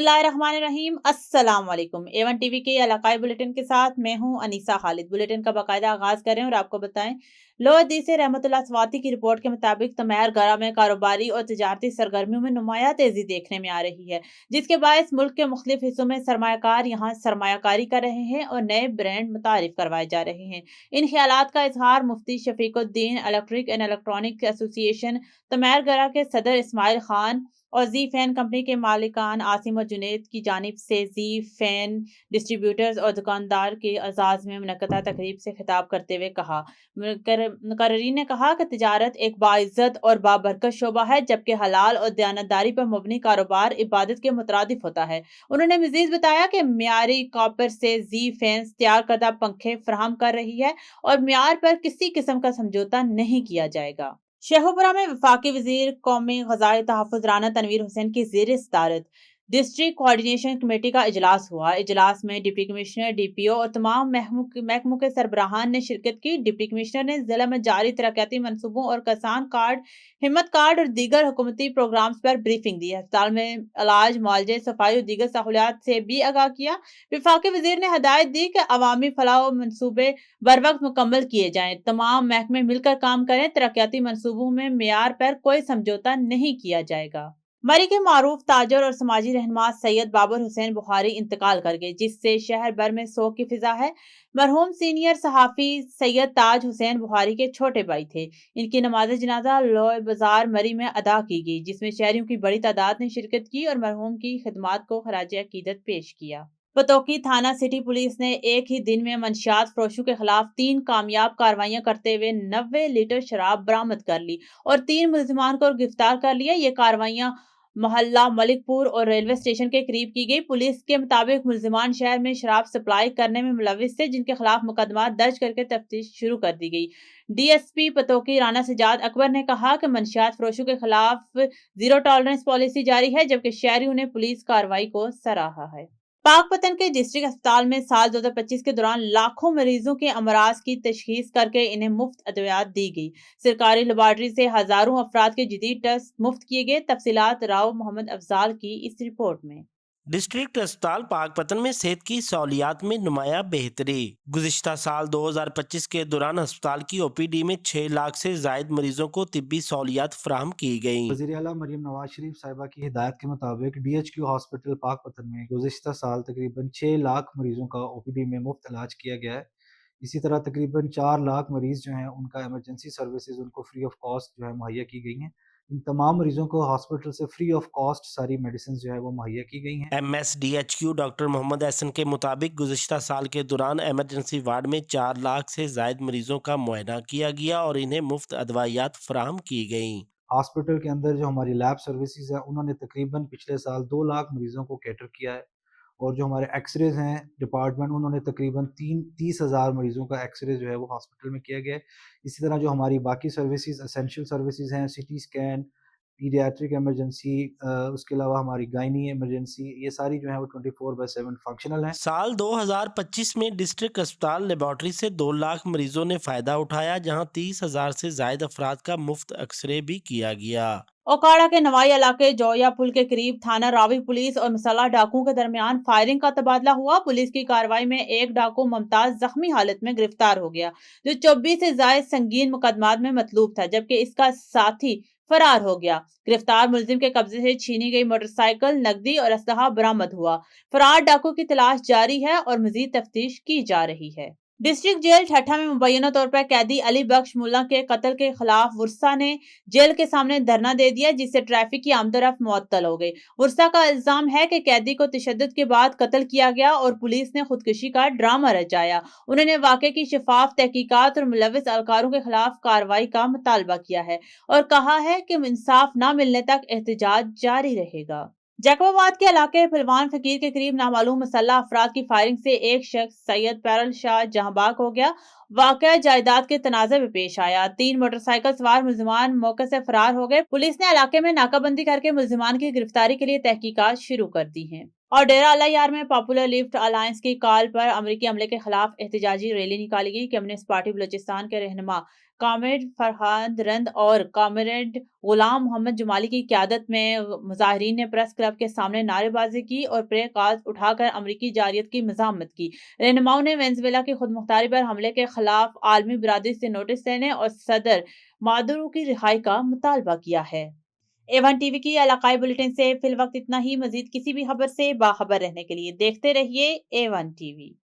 बिस्मिल्लाहिर्रहमानिर्रहीम। अस्सलाम वालेकुम। A1 टीवी के इलाकाई बुलेटिन के साथ मैं हूं अनीसा खालिद। बुलेटिन का बाकायदा आगाज करें और आपको बताएं, लोहदी से रहमतुल्लाह स्वाति की रिपोर्ट के मुताबिक तमैर गरा में कारोबारी और तिजारती सरगर्मियों में नुमाया तेजी देखने में आ रही है, जिसके बायस मुल्क के मुख्तलिफ हिस्सों में सरमायाकार यहाँ सरमायाकारी कर रहे हैं और नए ब्रांड मुतारिफ करवाए जा रहे हैं। इन ख्यालात का इजहार Mufti Shafiquddin electric and electronic association तमैर गरा के सदर इस्माइल खान और जी फैन कंपनी के मालिकान आसिम और जुनेद की जानिब से जी फैन डिस्ट्रीब्यूटर्स और दुकानदार के एजाज में मुनक्कदा तकरीब से खिताब करते हुए कहा। मुकर्रीन ने कहा कि तिजारत एक बाइज्जत और बाबरकत शोबा है, जबकि हलाल और दयानतदारी पर मबनी कारोबार इबादत के मुतरादिफ होता है। उन्होंने मजीद बताया कि मियारी कॉपर से जी फैंस तैयार करदा पंखे फराहम कर रही है और मियार पर किसी किस्म का समझौता नहीं किया जाएगा। शेखुपुरा में वफाकी वजीर कौमी ग़ज़ाई तहफ़्फ़ुज़ राना तनवीर हुसैन की ज़ेर सदारत डिस्ट्रिक्ट कोऑर्डिनेशन कमेटी का इजलास हुआ। इजलास में डिप्टी कमिश्नर, डीपीओ और तमाम महकमों के सरबराहान ने शिरकत की। डिप्टी कमिश्नर ने जिला में जारी तरक्याती मनसूबों और किसान कार्ड, हिम्मत कार्ड और दीगर हुकूमती प्रोग्राम्स पर ब्रीफिंग दी। अस्पताल में इलाज, मुआलजे, सफाई और दीगर सहूलियात से भी आगाह किया। वफाकी वजीर ने हदायत दी कि अवामी फलाह मनसूबे बर वक्त मुकम्मल किए जाएं, तमाम महकमे मिलकर काम करें, तरक्याती मनसूबों में मेयार पर कोई समझौता नहीं किया जाएगा। मरी के मारूफ ताजर और समाजी रहनुमा सैयद बाबर हुसैन बुखारी इंतकाल कर गए, जिससे शहर भर में शोक की फिजा है। मरहूम सीनियर सहाफी सैयद ताज हुसैन बुखारी के छोटे भाई थे। इनकी नमाज जनाजा लोय बाजार मरी में अदा की गई, जिसमें शहरियों की बड़ी तादाद ने शिरकत की और मरहूम की खिदमात को खराज अकीदत पेश किया। पतोकी थाना सिटी पुलिस ने एक ही दिन में मंशियात फरोशों के खिलाफ 3 कामयाब कार्रवाइयां करते हुए 90 लीटर शराब बरामद कर ली और 3 मुलजिमान को गिरफ्तार कर लिया। ये कार्रवाइयां मोहल्ला मलिकपुर और रेलवे स्टेशन के करीब की गई। पुलिस के मुताबिक मुलजिमान शहर में शराब सप्लाई करने में मुलविस थे, जिनके खिलाफ मुकदमा दर्ज करके तफ्तीश शुरू कर दी गई। डीएसपी पतोकी राना सजाद अकबर ने कहा कि मंशियात फरोशों के खिलाफ जीरो टॉलरेंस पॉलिसी जारी है, जबकि शहरियों ने पुलिस कार्रवाई को सराहा है। पाकपतन के डिस्ट्रिक्ट अस्पताल में साल 2025 के दौरान लाखों मरीजों के अमराज की तशखीस करके इन्हें मुफ्त अद्वियात दी गई। सरकारी लेबॉर्ट्री से हजारों अफराद के जदीद टेस्ट मुफ्त किए गए। तफसीलात राव मोहम्मद अफजाल की इस रिपोर्ट में। डिस्ट्रिक्ट अस्पताल पाकपतन में सेहत की सहूलियात में नुमाया बेहतरी। गुज़िश्ता साल 2025 के दौरान अस्पताल की ओपीडी में 6 लाख से जायद मरीजों को तिब्बी सहूलियात फराहम की गई। वज़ीर आला मरियम नवाज शरीफ साहिबा की हिदायत के मुताबिक DHQ हॉस्पिटल पाकपतन में गुज़िश्ता साल तकरीबन 6 लाख मरीजों का OPD में मुफ्त इलाज किया गया है। इसी तरह तकरीबन 4 लाख मरीज जो हैं उनका इमरजेंसी सर्विसेज उनको फ्री ऑफ कॉस्ट जो है मुहैया की गई हैं। इन तमाम मरीजों को हॉस्पिटल से फ्री ऑफ कॉस्ट सारी मेडिसिन जो है वो मुहैया की गई हैं। MSDHQ डॉक्टर मोहम्मद एहसन के मुताबिक गुज़िश्ता साल के दौरान एमरजेंसी वार्ड में 4 लाख से जायद मरीजों का मुआयना किया गया और इन्हें मुफ्त अदवायात फराहम की गई। हॉस्पिटल के अंदर जो हमारी लैब सर्विसेज है उन्होंने तकरीबन पिछले साल 2 लाख मरीजों को कैटर किया है। और जो हमारे एक्सरेज हैं डिपार्टमेंट उन्होंने तकरीबन 30,000 मरीजों का एक्सरे जो है वो हॉस्पिटल में किया गया है। इसी तरह जो हमारी बाकी सर्विसेज एसेंशियल सर्विसेज हैं, CT स्कैन, पीडियाट्रिक इमरजेंसी, उसके अलावा हमारी गायनी इमरजेंसी, ये सारी जो है वो 24/7 फंक्शनल हैं। साल 2025 में डिस्ट्रिक्ट अस्पताल लेबॉर्ट्री से 2 लाख मरीजों ने फ़ायदा उठाया, जहां 30,000 से जायद अफराद का मुफ्त एक्सरे भी किया गया। ओकाड़ा के नवाई इलाके जोया पुल के करीब थाना रावी पुलिस और मसाला डाकुओं के दरमियान फायरिंग का तबादला हुआ। पुलिस की कार्रवाई में एक डाकू मुमताज जख्मी हालत में गिरफ्तार हो गया, जो 24 से जायद संगीन मुकदमात में मतलूब था, जबकि इसका साथी फरार हो गया। गिरफ्तार मुलजिम के कब्जे से छीनी गई मोटरसाइकिल, नकदी और असलहा बरामद हुआ। फरार डाकू की तलाश जारी है और मजीद तफ्तीश की जा रही है। डिस्ट्रिक्ट जेल ठट्ठा में मुबैना तौर पर कैदी अली बख्श मुल्ला के कत्ल के खिलाफ वर्सा ने जेल के सामने धरना दे दिया, जिससे ट्रैफिक की आमदोरफ्त मुअत्तल हो गई। वर्सा का इल्जाम है कि कैदी को तशद्दुद के बाद कत्ल किया गया और पुलिस ने खुदकुशी का ड्रामा रचाया। उन्होंने वाक़े की शफाफ तहकीकात और मुलविस एहलकारों के खिलाफ कार्रवाई का मुतालबा किया है और कहा है कि इंसाफ न मिलने तक एहतजाज जारी रहेगा। जैकबाबाद के इलाके फिलवान फकीर के करीब नामालूम मुसल्लह अफराद की फायरिंग से एक शख्स सैयद पैरल शाह जहांबाग हो गया। वाकया जायदाद के तनाज़े में पेश आया। 3 मोटरसाइकिल सवार मुलजिमान मौके से फरार हो गए। पुलिस ने इलाके में नाकाबंदी करके मुलजिमान की गिरफ्तारी के लिए तहकीकात शुरू कर दी हैं। اور ڈیرہ اللہ یار میں پاپولر لیفٹ الائنس کی کال پر امریکی عملے کے خلاف احتجاجی ریلی نکالی گئی۔ کمیونسٹ پارٹی بلوچستان کے رہنما کامریڈ فرحاد رند اور کامریڈ غلام محمد جمالی کی قیادت میں مظاہرین نے پریس کلب کے سامنے نعرے بازی کی اور پرے کارڈز اٹھا کر امریکی جارحیت کی مذمت کی۔ رہنماؤں نے وینزویلا کی خود مختاری پر حملے کے خلاف عالمی برادری سے نوٹس لینے اور صدر مادورو کی رہائی کا مطالبہ کیا ہے۔ ایون ٹی وی کی علاقائی بلیٹن سے فی الوقت اتنا ہی۔ مزید کسی بھی خبر سے باخبر رہنے کے لیے دیکھتے رہیے ایون ٹی وی۔